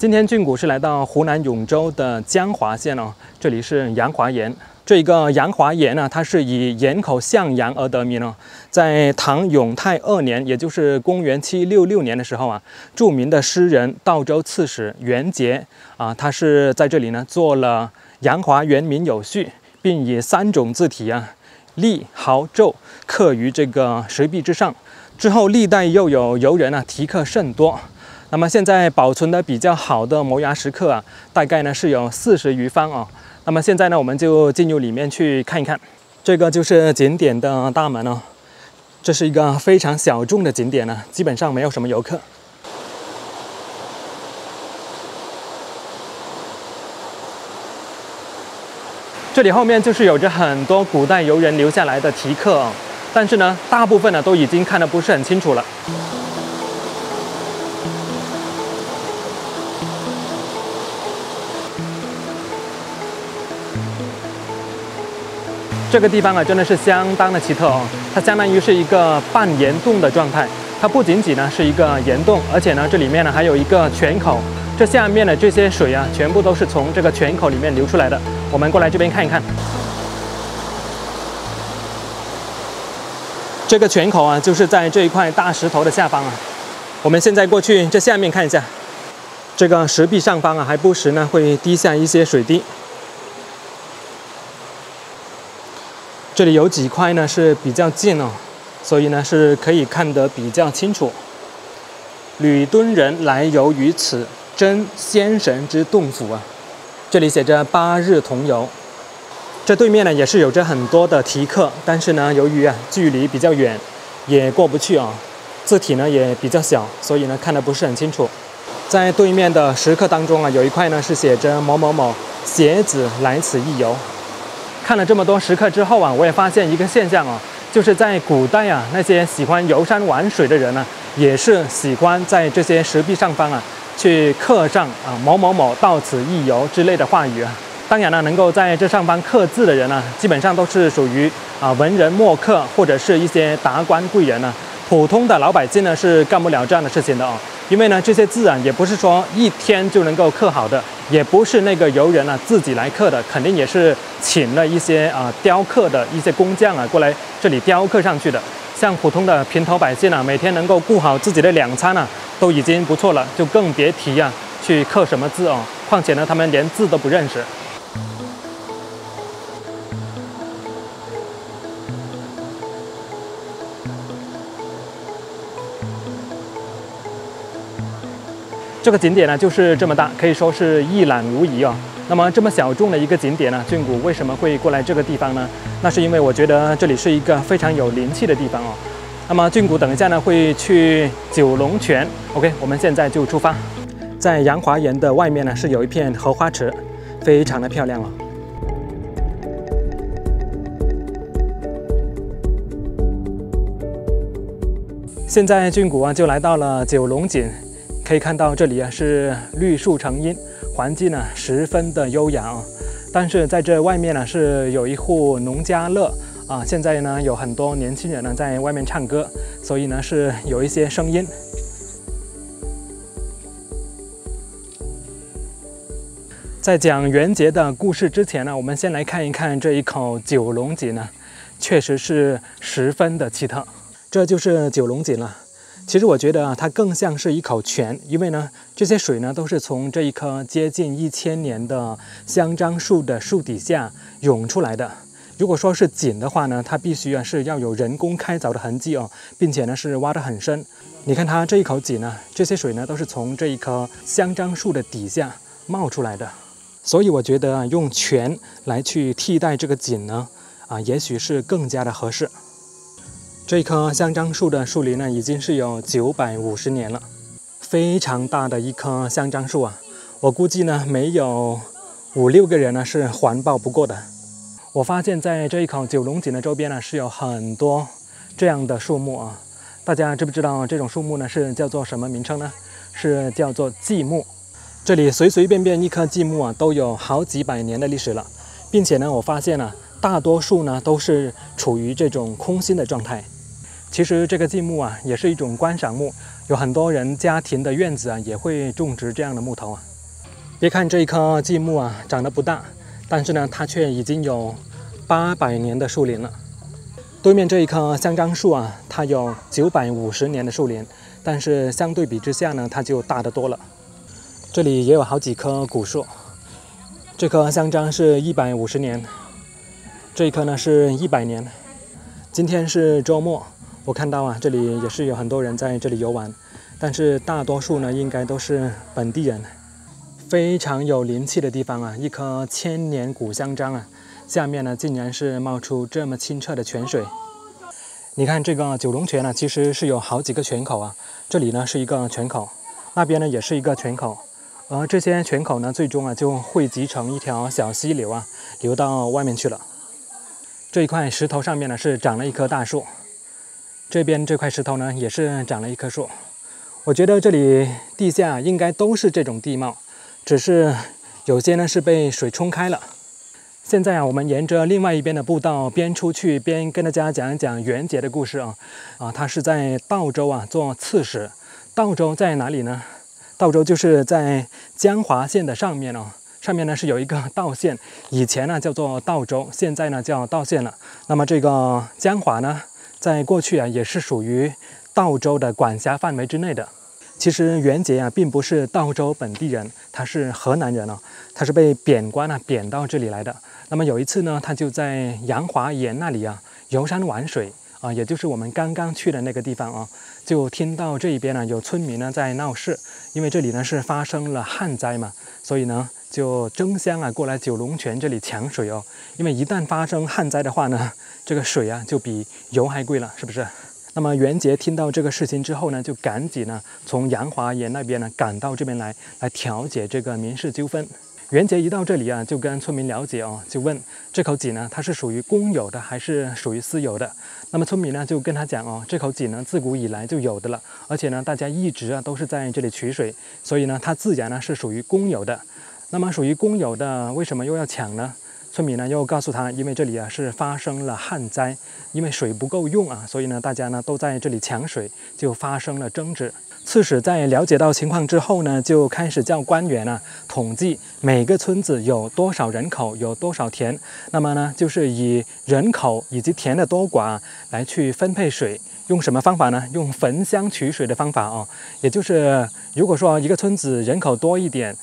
今天俊谷是来到湖南永州的江华县哦，这里是杨华岩。这个杨华岩呢，它是以岩口向阳而得名哦。在唐永泰2年，也就是公元766年的时候啊，著名的诗人道州刺史元节啊，他是在这里呢做了杨华原名有序，并以3种字体啊，隶、毫、咒刻于这个石壁之上。之后历代又有游人啊题刻甚多。那么现在保存的比较好的摩崖石刻啊，大概呢是有40余方哦。那么现在呢，我们就进入里面去看一看。这个就是景点的大门哦。这是一个非常小众的景点呢，基本上没有什么游客。这里后面就是有着很多古代游人留下来的题刻哦，但是呢，大部分呢都已经看得不是很清楚了。这个地方啊，真的是相当的奇特哦，它相当于是一个半岩洞的状态。它不仅仅呢是一个岩洞，而且呢这里面呢还有一个泉口。这下面的这些水啊，全部都是从这个泉口里面流出来的。我们过来这边看一看。这个泉口啊，就是在这一块大石头的下方啊。我们现在过去这下面看一下，这个石壁上方啊，还不时呢会滴下一些水滴。这里有几块呢是比较近哦，所以呢是可以看得比较清楚。吕敦人来游于此，真仙神之洞府啊！这里写着8日同游。这对面呢也是有着很多的题刻，但是呢由于距离比较远，也过不去啊。字体呢也比较小，所以呢看得不是很清楚。在对面的石刻当中啊，有一块呢是写着某某某携子来此一游。看了这么多石刻之后啊，我也发现一个现象哦，就是在古代啊，那些喜欢游山玩水的人呢，也是喜欢在这些石壁上方啊，去刻上啊某某某到此一游之类的话语啊。当然呢，能够在这上方刻字的人呢，基本上都是属于文人墨客或者是一些达官贵人呢。普通的老百姓呢是干不了这样的事情的哦，因为呢这些字啊也不是说一天就能够刻好的，也不是那个游人啊自己来刻的，肯定也是请了一些雕刻的一些工匠啊过来这里雕刻上去的。像普通的平头百姓啊，每天能够顾好自己的2餐啊，都已经不错了，就更别提去刻什么字哦。况且呢，他们连字都不认识。这个景点呢就是这么大，可以说是一览无遗哦。那么这么小众的一个景点呢，俊谷为什么会过来这个地方呢？那是因为我觉得这里是一个非常有灵气的地方哦。那么俊谷等一下呢会去九龙泉 ，OK， 我们现在就出发。在杨华岩的外面呢是有一片荷花池，非常的漂亮哦。现在俊谷就来到了九龙井。可以看到这里是绿树成荫，环境呢十分的优雅哦。但是在这外面呢是有一户农家乐啊，现在呢有很多年轻人呢在外面唱歌，所以呢是有一些声音。在讲元节的故事之前呢，我们先来看一看这一口九龙井呢，确实是十分的奇特。这就是九龙井了。其实我觉得它更像是一口泉，因为呢，这些水呢都是从这一棵接近1000年的香樟树的树底下涌出来的。如果说是井的话呢，它必须是要有人工开凿的痕迹哦，并且呢是挖得很深。你看它这一口井呢，这些水呢都是从这一棵香樟树的底下冒出来的。所以我觉得用泉来去替代这个井呢，也许是更加的合适。这棵香樟树的树龄呢，已经是有950年了，非常大的一棵香樟树啊！我估计呢，没有5、6个人呢是环抱不过的。我发现，在这一口九龙井的周边呢，是有很多这样的树木啊。大家知不知道这种树木呢是叫做什么名称呢？是叫做寂木。这里随随便便一棵寂木都有好几百年的历史了，并且呢，我发现大多数呢都是处于这种空心的状态。其实这个寂木也是一种观赏木，有很多人家庭的院子也会种植这样的木头啊。别看这一棵巨木啊，长得不大，但是呢，它却已经有800年的树龄了。对面这一棵香樟树啊，它有950年的树龄，但是相对比之下呢，它就大得多了。这里也有好几棵古树，这棵香樟是150年，这一棵呢是100年。今天是周末，我看到啊，这里也是有很多人在这里游玩，但是大多数呢应该都是本地人。非常有灵气的地方啊，一棵1000年古香樟啊，下面呢竟然是冒出这么清澈的泉水。你看这个九龙泉呢，其实是有好几个泉口啊，这里呢是一个泉口，那边呢也是一个泉口，而这些泉口呢，最终啊就汇集成一条小溪流啊，流到外面去了。这一块石头上面呢是长了一棵大树，这边这块石头呢也是长了一棵树。我觉得这里地下应该都是这种地貌，只是有些呢是被水冲开了。现在啊，我们沿着另外一边的步道边出去边跟大家讲一讲元节的故事啊。他是在道州啊做刺史。道州在哪里呢？道州就是在江华县的上面哦。上面呢是有一个道县，以前呢叫做道州，现在呢叫道县了。那么这个江华呢，在过去啊也是属于道州的管辖范围之内的。其实元节啊，并不是道州本地人，他是河南人哦，他是被贬官啊贬到这里来的。那么有一次呢，他就在阳华岩那里啊游山玩水啊，也就是我们刚刚去的那个地方啊，就听到这一边呢有村民呢在闹事，因为这里呢是发生了旱灾嘛，所以呢就争相啊过来九龙泉这里抢水哦，因为一旦发生旱灾的话呢，这个水啊就比油还贵了，是不是？那么元节听到这个事情之后呢，就赶紧呢从阳华岩那边呢赶到这边来调解这个民事纠纷。元节一到这里啊，就跟村民了解哦，就问这口井呢它是属于公有的还是属于私有的？那么村民呢就跟他讲哦，这口井呢自古以来就有的了，而且呢大家一直啊都是在这里取水，所以呢它自然呢是属于公有的。那么属于公有的，为什么又要抢呢？村民呢又告诉他，因为这里啊是发生了旱灾，因为水不够用啊，所以呢大家呢都在这里抢水，就发生了争执。刺史在了解到情况之后呢，就开始叫官员啊统计每个村子有多少人口，有多少田，那么呢就是以人口以及田的多寡来去分配水。用什么方法呢？用焚香取水的方法哦，也就是如果说一个村子人口多一点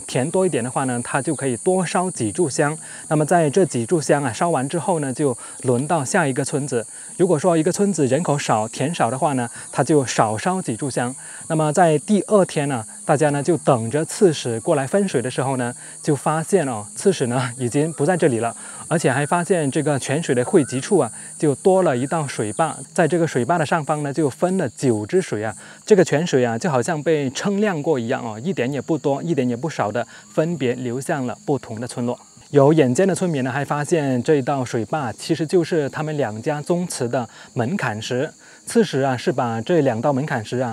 田多一点的话呢，它就可以多烧几炷香。那么在这几炷香啊烧完之后呢，就轮到下一个村子。如果说一个村子人口少、田少的话呢，它就少烧几炷香。那么在第2天呢，大家呢就等着刺史过来分水的时候呢，就发现哦，刺史呢已经不在这里了，而且还发现这个泉水的汇集处啊，就多了一道水坝，在这个水坝的上方呢，就分了9支水啊。这个泉水啊，就好像被称量过一样哦，一点也不多，一点也不少的，分别流向了不同的村落。有眼尖的村民呢，还发现这一道水坝其实就是他们2家宗祠的门槛石。刺史啊，是把这2道门槛石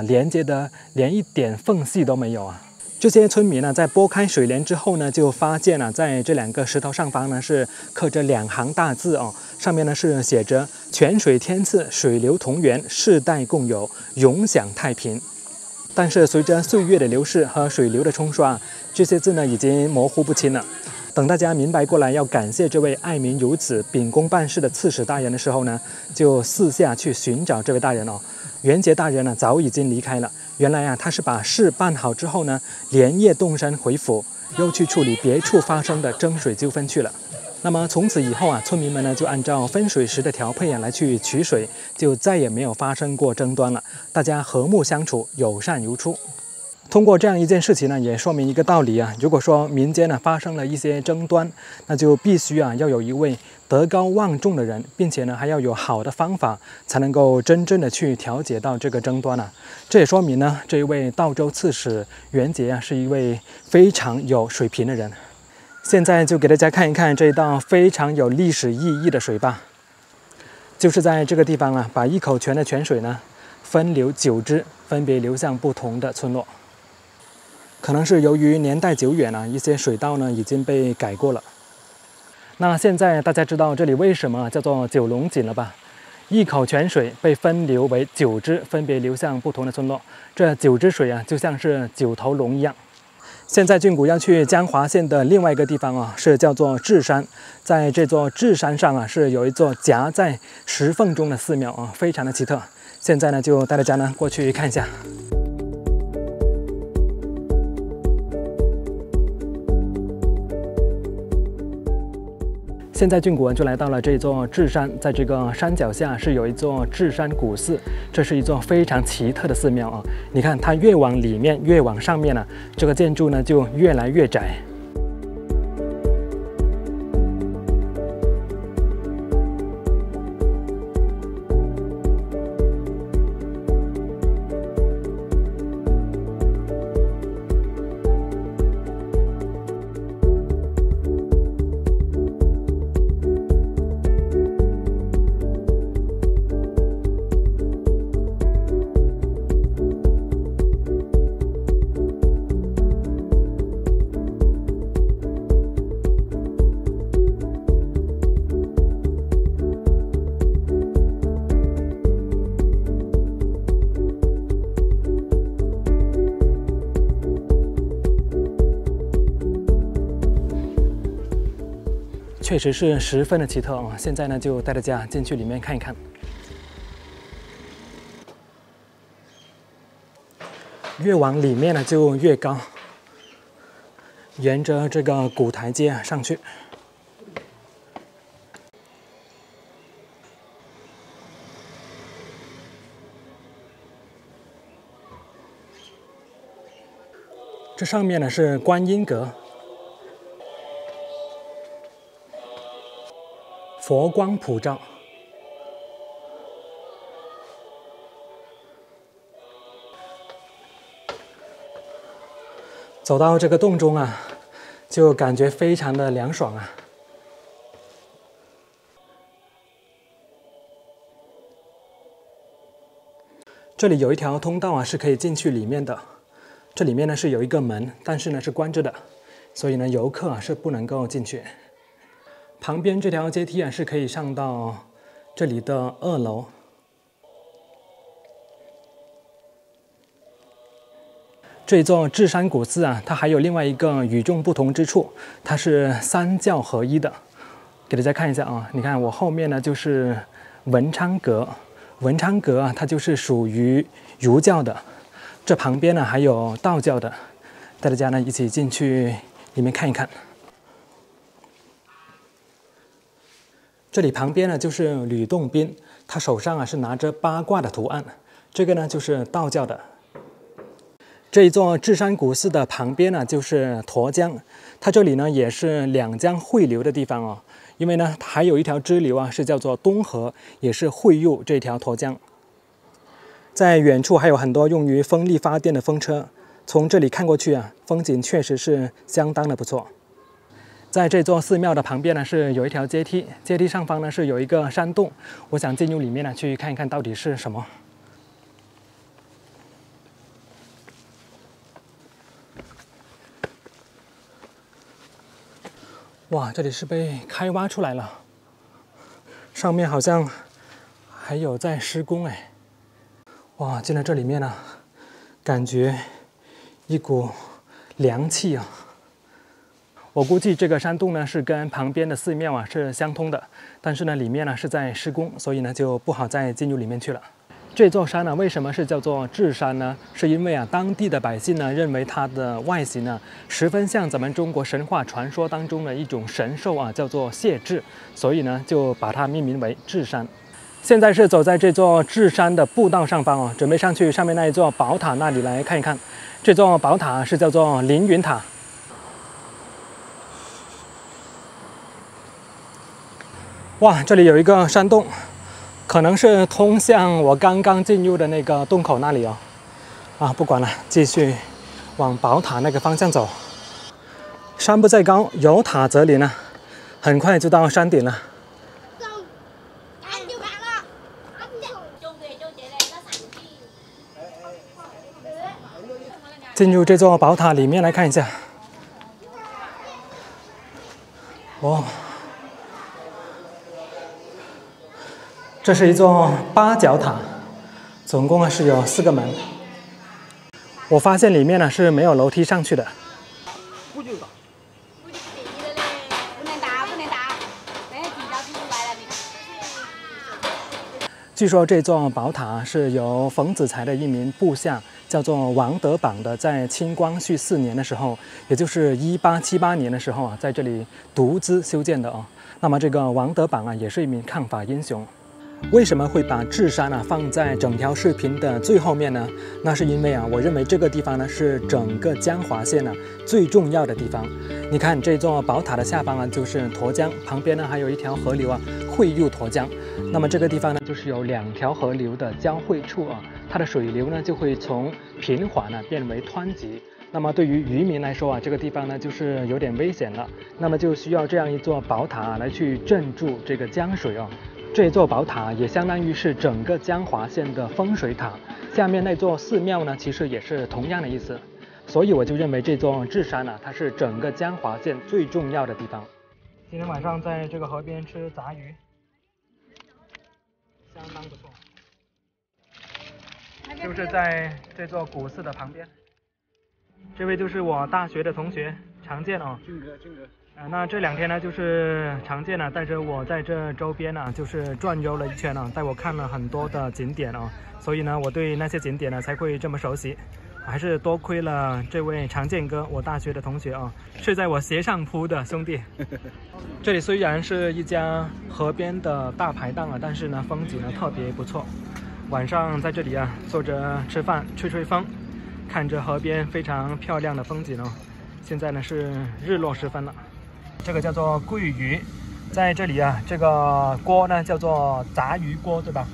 连接的连一点缝隙都没有啊。这些村民呢，在拨开水帘之后呢，就发现了在这2个石头上方呢是刻着2行大字哦，上面呢是写着“泉水天赐，水流同源，世代共有，永享太平”。但是随着岁月的流逝和水流的冲刷，这些字呢已经模糊不清了。等大家明白过来要感谢这位爱民如子、秉公办事的刺史大人的时候呢，就四下去寻找这位大人哦。元节大人呢早已经离开了，原来啊他是把事办好之后呢，连夜动身回府，又去处理别处发生的争水纠纷去了。那么从此以后啊，村民们呢就按照分水时的调配啊来去取水，就再也没有发生过争端了，大家和睦相处，友善如初。通过这样一件事情呢，也说明一个道理啊，如果说民间呢发生了一些争端，那就必须啊要有一位德高望重的人，并且呢还要有好的方法，才能够真正的去调解到这个争端啊。这也说明呢，这一位道州刺史元节啊是一位非常有水平的人。现在就给大家看一看这一道非常有历史意义的水坝，就是在这个地方啊，把一口泉的泉水呢分流9支，分别流向不同的村落。可能是由于年代久远啊，一些水道呢已经被改过了。那现在大家知道这里为什么叫做九龙井了吧？一口泉水被分流为9支，分别流向不同的村落。这9支水啊，就像是9头龙一样。现在俊谷要去江华县的另外一个地方啊，是叫做智山。在这座智山上啊，是有一座夹在石缝中的寺庙啊，非常的奇特。现在呢，就带大家呢过去看一下。现在俊谷就来到了这座智山，在这个山脚下是有一座智山古寺，这是一座非常奇特的寺庙啊！你看，它越往里面，越往上面呢，这个建筑呢就越来越窄。确实是十分的奇特啊！现在呢，就带大家进去里面看一看。越往里面呢，就越高，沿着这个古台阶上去。这上面呢是观音阁。 佛光普照，走到这个洞中啊，就感觉非常的凉爽啊。这里有一条通道啊，是可以进去里面的。这里面呢是有一个门，但是呢是关着的，所以呢游客啊是不能够进去。 旁边这条阶梯啊，是可以上到这里的2楼。这座智山古寺啊，它还有另外一个与众不同之处，它是3教合一的。给大家看一下啊，你看我后面呢就是文昌阁，文昌阁啊，它就是属于儒教的。这旁边呢还有道教的，带大家呢一起进去里面看一看。 这里旁边呢就是吕洞宾，他手上啊是拿着8卦的图案，这个呢就是道教的。这一座智山古寺的旁边呢就是沱江，它这里呢也是2江汇流的地方哦。因为呢它还有一条支流啊是叫做东河，也是汇入这条沱江。在远处还有很多用于风力发电的风车，从这里看过去啊，风景确实是相当的不错。 在这座寺庙的旁边呢，是有一条阶梯，阶梯上方呢是有一个山洞，我想进入里面呢去看一看到底是什么。哇，这里是被开挖出来了，上面好像还有在施工哎。哇，进了这里面呢，感觉一股凉气啊。 我估计这个山洞呢是跟旁边的寺庙啊是相通的，但是呢里面呢是在施工，所以呢就不好再进入里面去了。这座山呢为什么是叫做智山呢？是因为啊当地的百姓呢认为它的外形呢十分像咱们中国神话传说当中的一种神兽啊，叫做谢智，所以呢就把它命名为智山。现在是走在这座智山的步道上方哦，准备上去上面那一座宝塔那里来看一看。这座宝塔是叫做凌云塔。 哇，这里有一个山洞，可能是通向我刚刚进入的那个洞口那里哦。啊，不管了，继续往宝塔那个方向走。山不在高，有塔则灵啊！很快就到山顶了。进入这座宝塔里面来看一下。哦。 这是一座8角塔，总共是有4个门。我发现里面呢是没有楼梯上去的。就打。估计可以的嘞，不能打，不能打。那地窖子来了，你看。据说这座宝塔是由冯子材的一名部下叫做王德榜的，在清光绪4年的时候，也就是1878年的时候啊，在这里独资修建的哦。那么这个王德榜啊，也是一名抗法英雄。为什么会把智山啊放在整条视频的最后面呢？那是因为啊，我认为这个地方呢是整个江华县啊最重要的地方。你看这座宝塔的下方啊就是沱江，旁边呢还有一条河流啊汇入沱江。那么这个地方呢就是有2条河流的交汇处啊，它的水流呢就会从平缓呢变为湍急。那么对于渔民来说啊，这个地方呢就是有点危险了，那么就需要这样一座宝塔来去镇住这个江水哦。这座宝塔也相当于是整个江华县的风水塔，下面那座寺庙呢，其实也是同样的意思。所以我就认为这座智山啊，它是整个江华县最重要的地方。今天晚上在这个河边吃杂鱼，相当不错。就是在这座古寺的旁边。这位就是我大学的同学常见哦，俊哥。那这2天呢，就是常见呢带着我在这周边呢，就是转悠了一圈呢，带我看了很多的景点哦，所以呢，我对那些景点呢才会这么熟悉，还是多亏了这位常见哥，我大学的同学啊，睡在我鞋上铺的兄弟。这里虽然是一家河边的大排档啊，但是呢，风景呢特别不错。晚上在这里啊，坐着吃饭，吹吹风，看着河边非常漂亮的风景哦。现在呢是日落时分了。这个叫做桂鱼，在这里啊，这个锅呢叫做炸鱼锅，对吧？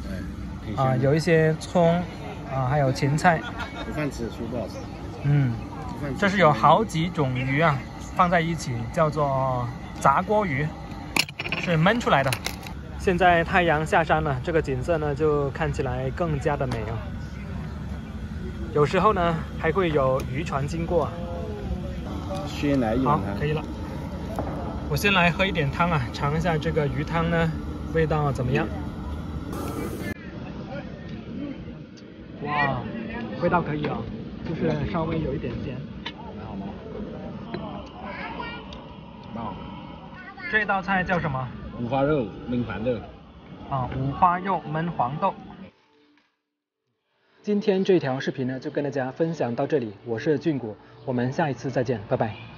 对。有一些葱还有芹菜。煮饭吃不好吃。这是有好几种鱼啊，放在一起叫做炸锅鱼，是焖出来的。现在太阳下山了，这个景色呢就看起来更加的美哦。有时候呢还会有渔船经过。鲜奶饮。好，可以了。我先来喝一点汤啊，尝一下这个鱼汤呢，味道怎么样？哇，味道可以啊，就是稍微有一点咸。还好吗？蛮好。这道菜叫什么？五花肉焖黄豆。五花肉焖黄豆。今天这条视频呢，就跟大家分享到这里，我是俊谷，我们下一次再见，拜拜。